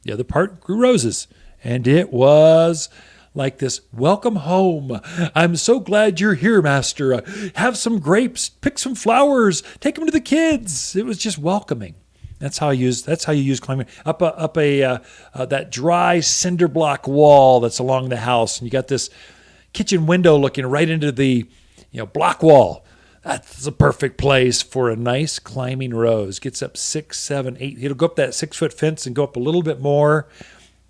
The other part grew roses. And it was like this, welcome home. I'm so glad you're here, master. Have some grapes, pick some flowers, take them to the kids. It was just welcoming. That's how you use climbing up that dry cinder block wall that's along the house, and you got this kitchen window looking right into the block wall. That's a perfect place for a nice climbing rose. Gets up 6, 7, 8. It'll go up that 6-foot fence and go up a little bit more,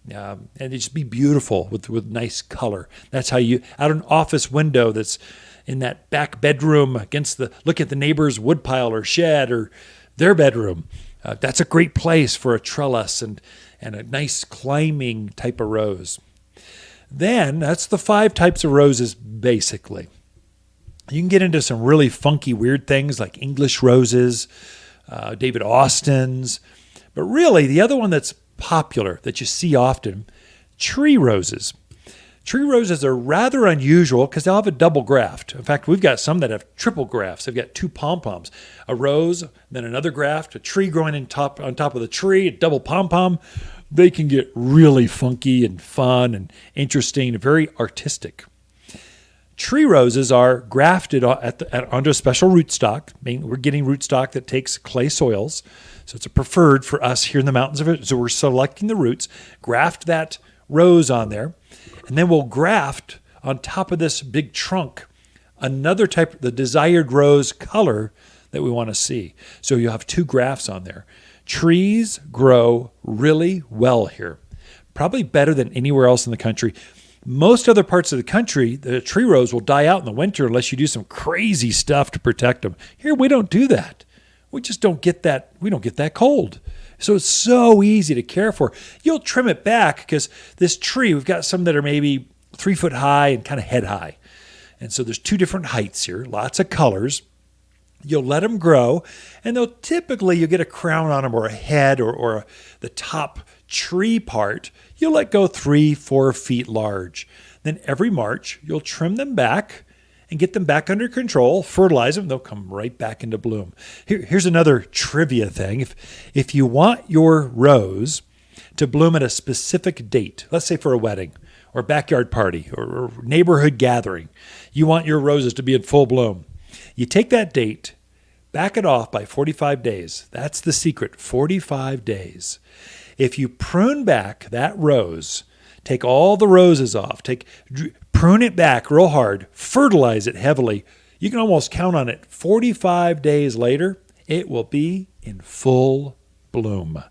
and it just be beautiful with nice color. That's how you out an office window that's in that back bedroom look at the neighbor's woodpile or shed or their bedroom. That's a great place for a trellis and a nice climbing type of rose. Then that's the 5 types of roses basically. You can get into some really funky, weird things like English roses, David Austin's. But really, the other one that's popular that you see often, tree roses. Tree roses are rather unusual because they'll have a double graft. In fact, we've got some that have triple grafts. They've got 2 pom-poms, a rose, then another graft, a tree growing on top of the tree, a double pom-pom. They can get really funky and fun and interesting and very artistic. Tree roses are grafted onto a special rootstock. We're getting rootstock that takes clay soils, so it's a preferred for us here in the mountains of it. So we're selecting the roots, graft that rose on there, and then we'll graft on top of this big trunk another type, the desired rose color that we want to see. So you'll have 2 grafts on there. Trees grow really well here, probably better than anywhere else in the country. Most other parts of the country, the tree rose will die out in the winter unless you do some crazy stuff to protect them. Here, we don't do that. We just don't get that. We don't get that cold. So it's so easy to care for. You'll trim it back because this tree, we've got some that are maybe 3 foot high and kind of head high. And so there's 2 different heights here, lots of colors. You'll let them grow, and you'll get a crown on them or a head or the top tree part. You'll let go 3-4 feet large. Then every March, you'll trim them back and get them back under control, fertilize them, they'll come right back into bloom. Here's another trivia thing. If you want your rose to bloom at a specific date, let's say for a wedding or backyard party or neighborhood gathering, you want your roses to be in full bloom. You take that date, back it off by 45 days. That's the secret, 45 days. If you prune back that rose, take all the roses off, prune it back real hard, fertilize it heavily, you can almost count on it. 45 days later, it will be in full bloom.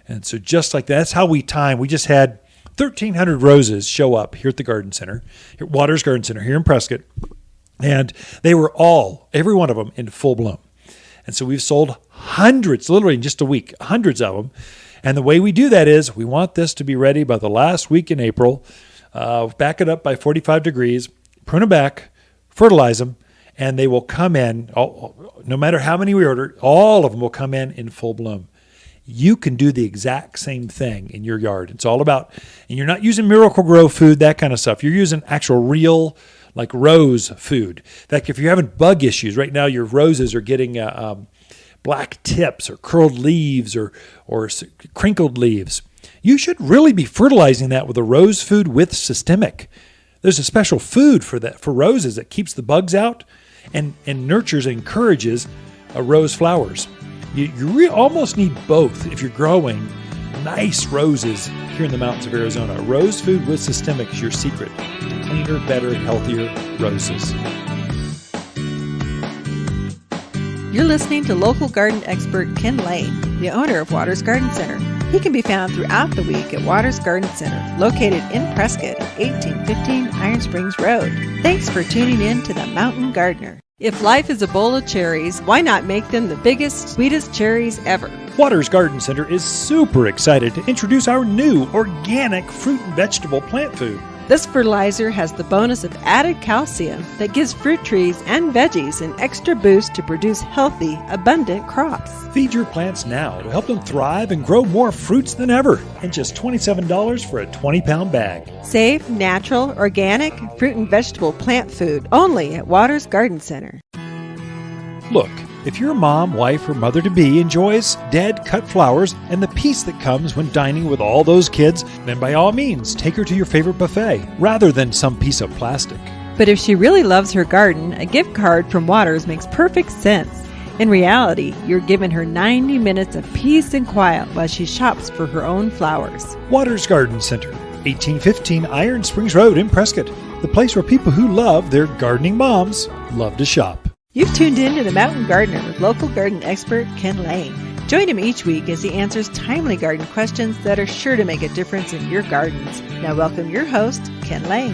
And so just like that's how we time. We just had 1,300 roses show up here at the garden center, here at Waters Garden Center here in Prescott. And they were every one of them, in full bloom. And so we've sold hundreds, literally in just a week, hundreds of them. And the way we do that is we want this to be ready by the last week in April, back it up by 45 degrees, prune them back, fertilize them, and they will come in, no matter how many we order, all of them will come in full bloom. You can do the exact same thing in your yard. It's all about, and you're not using Miracle-Gro food, that kind of stuff. You're using actual real, like rose food. In fact, if you're having bug issues, right now your roses are getting black tips or curled leaves or crinkled leaves. You should really be fertilizing that with a rose food with systemic. There's a special food for that, for roses, that keeps the bugs out and nurtures and encourages rose flowers. You almost need both if you're growing nice roses here in the mountains of Arizona. Rose food with systemic is your secret to cleaner, better, healthier roses. You're listening to local garden expert Ken Lane, the owner of Waters Garden Center. He can be found throughout the week at Waters Garden Center, located in Prescott at 1815 Iron Springs Road. Thanks for tuning in to The Mountain Gardener. If life is a bowl of cherries, why not make them the biggest, sweetest cherries ever? Waters Garden Center is super excited to introduce our new organic fruit and vegetable plant food. This fertilizer has the bonus of added calcium that gives fruit trees and veggies an extra boost to produce healthy, abundant crops. Feed your plants now to help them thrive and grow more fruits than ever, and just $27 for a 20-pound bag. Safe, natural, organic fruit and vegetable plant food only at Waters Garden Center. Look, if your mom, wife, or mother-to-be enjoys dead, cut flowers and the peace that comes when dining with all those kids, then by all means, take her to your favorite buffet, rather than some piece of plastic. But if she really loves her garden, a gift card from Waters makes perfect sense. In reality, you're giving her 90 minutes of peace and quiet while she shops for her own flowers. Waters Garden Center, 1815 Iron Springs Road in Prescott, the place where people who love their gardening moms love to shop. You've tuned in to The Mountain Gardener with local garden expert Ken Lane. Join him each week as he answers timely garden questions that are sure to make a difference in your gardens. Now welcome your host, Ken Lane.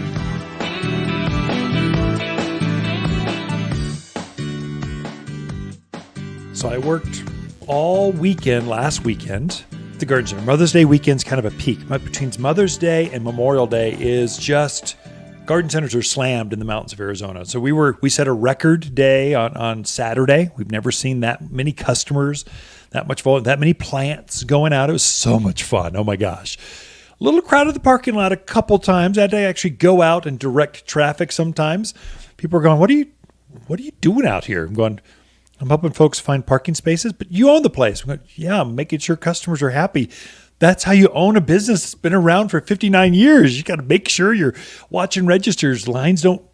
So I worked all weekend last weekend at the Garden Center. Mother's Day weekend's kind of a peak. Between Mother's Day and Memorial Day is just... Garden centers are slammed in the mountains of Arizona. So we set a record day on Saturday. We've never seen that many customers, that much volume, that many plants going out. It was so much fun. Oh my gosh. A little crowded the parking lot a couple times. I had to actually go out and direct traffic sometimes. People are going, what are you doing out here? I'm helping folks find parking spaces, but you own the place. I'm going, yeah, I'm making sure customers are happy. That's how you own a business that's been around for 59 years. You got to make sure you're watching registers. Lines don't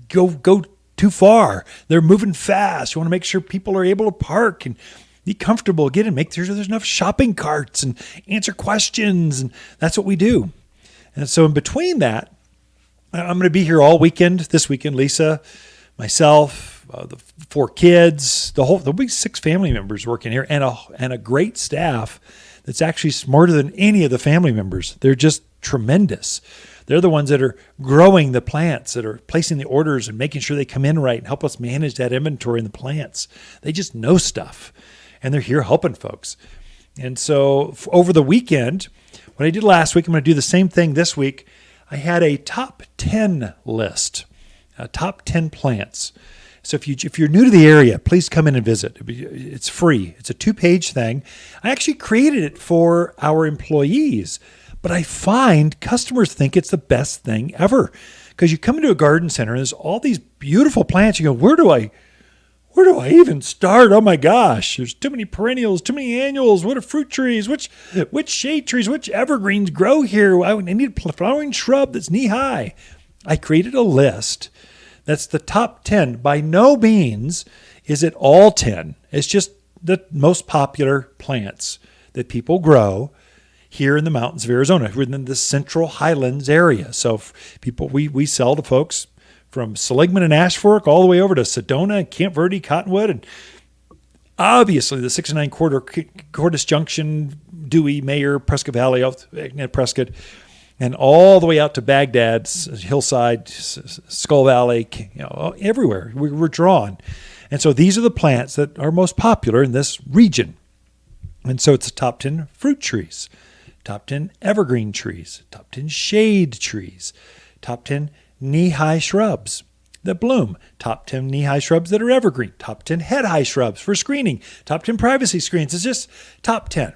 go too far. They're moving fast. You want to make sure people are able to park and be comfortable, get in, make sure there's enough shopping carts and answer questions. And that's what we do. And so in between that, I'm going to be here all weekend. This weekend, Lisa, myself, the 4 kids, there'll be 6 family members working here and a great staff that's actually smarter than any of the family members. They're just tremendous. They're the ones that are growing the plants, that are placing the orders and making sure they come in right and help us manage that inventory in the plants. They just know stuff, and they're here helping folks. And so over the weekend, what I did last week, I'm going to do the same thing this week. I had a top 10 list, top 10 plants. So if you're new to the area, please come in and visit. It's free. It's a 2-page thing. I actually created it for our employees, but I find customers think it's the best thing ever because you come into a garden center and there's all these beautiful plants. You go, where do where do I even start? Oh my gosh, there's too many perennials, too many annuals. What are fruit trees? Which shade trees? Which evergreens grow here? I need a flowering shrub that's knee high. I created a list that's the top 10. By no means is it all 10. It's just the most popular plants that people grow here in the mountains of Arizona, within the central highlands area. So people, we sell to folks from Seligman and Ash Fork all the way over to Sedona, Camp Verde, Cottonwood, and obviously the 6 and 9 Cordis Junction, Dewey, Mayer, Prescott Valley, Prescott, and all the way out to Baghdad, Hillside, Skull Valley, everywhere. We're drawn. And so these are the plants that are most popular in this region. And so it's the top 10 fruit trees, top 10 evergreen trees, top 10 shade trees, top 10 knee-high shrubs that bloom, top 10 knee-high shrubs that are evergreen, top 10 head-high shrubs for screening, top 10 privacy screens. It's just top 10.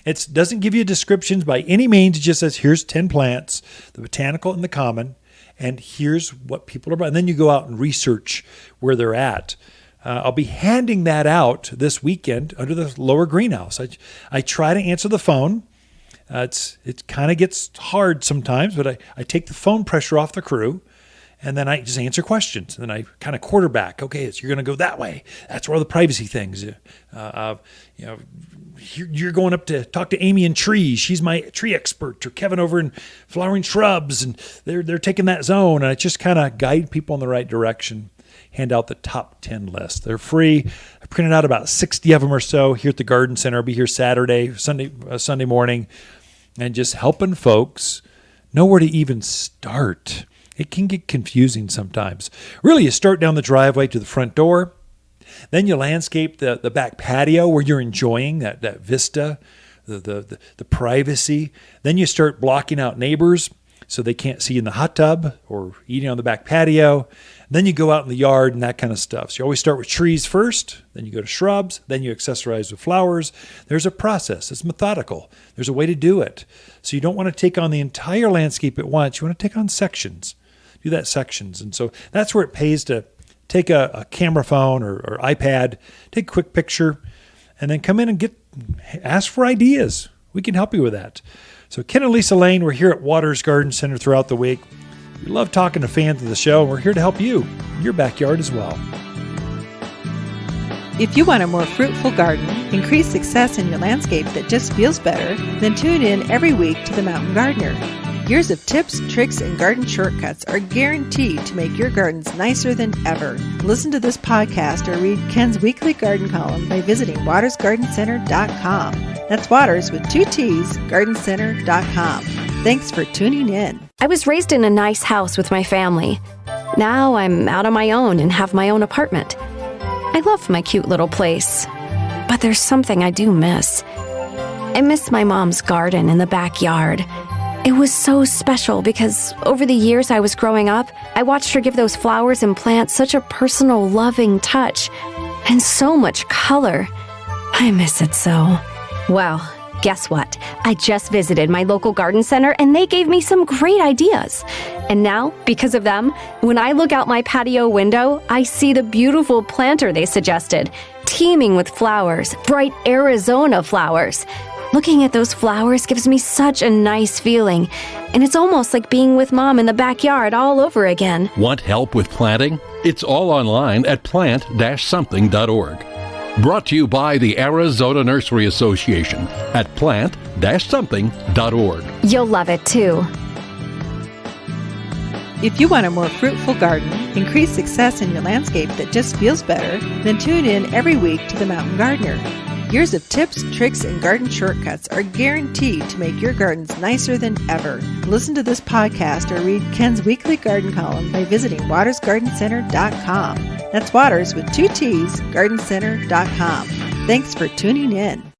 It doesn't give you descriptions by any means. It just says, here's 10 plants, the botanical and the common, and here's what people are about. And then you go out and research where they're at. I'll be handing that out this weekend under the lower greenhouse. I try to answer the phone. It kind of gets hard sometimes, but I take the phone pressure off the crew, and then I just answer questions. And then I kind of quarterback. Okay, so you're going to go that way. That's where all the privacy things. You're going up to talk to Amy in trees. She's my tree expert. Or Kevin over in flowering shrubs, and they're taking that zone. And I just kind of guide people in the right direction. Hand out the top 10 list. They're free. I printed out about 60 of them or so here at the Garden Center. I'll be here Sunday morning, and just helping folks know where to even start. It can get confusing sometimes. Really, you start down the driveway to the front door. Then you landscape the back patio where you're enjoying that vista, the privacy. Then you start blocking out neighbors so they can't see you in the hot tub or eating on the back patio. Then you go out in the yard and that kind of stuff. So you always start with trees first, then you go to shrubs, then you accessorize with flowers. There's a process. It's methodical. There's a way to do it. So you don't want to take on the entire landscape at once. You want to take on sections. Do that sections. And so that's where it pays to take a camera phone or iPad, take a quick picture, and then come in and ask for ideas. We can help you with that. So Ken and Lisa Lane, we're here at Waters Garden Center throughout the week. We love talking to fans of the show, and we're here to help you in your backyard as well. If you want a more fruitful garden, increase success in your landscape that just feels better, then tune in every week to The Mountain Gardener. Years of tips, tricks, and garden shortcuts are guaranteed to make your gardens nicer than ever. Listen to this podcast or read Ken's weekly garden column by visiting watersgardencenter.com. That's Waters with 2 T's, gardencenter.com. Thanks for tuning in. I was raised in a nice house with my family. Now I'm out on my own and have my own apartment. I love my cute little place, but there's something I do miss. I miss my mom's garden in the backyard. It was so special because over the years I was growing up, I watched her give those flowers and plants such a personal, loving touch and so much color. I miss it so. Well, guess what? I just visited my local garden center and they gave me some great ideas. And now, because of them, when I look out my patio window, I see the beautiful planter they suggested, teeming with flowers, bright Arizona flowers. Looking at those flowers gives me such a nice feeling, and it's almost like being with Mom in the backyard all over again. Want help with planting? It's all online at plant-something.org. Brought to you by the Arizona Nursery Association at plant-something.org. You'll love it too. If you want a more fruitful garden, increase success in your landscape that just feels better, then tune in every week to The Mountain Gardener. Years of tips, tricks, and garden shortcuts are guaranteed to make your gardens nicer than ever. Listen to this podcast or read Ken's weekly garden column by visiting watersgardencenter.com. That's Waters with 2 T's, gardencenter.com. Thanks for tuning in.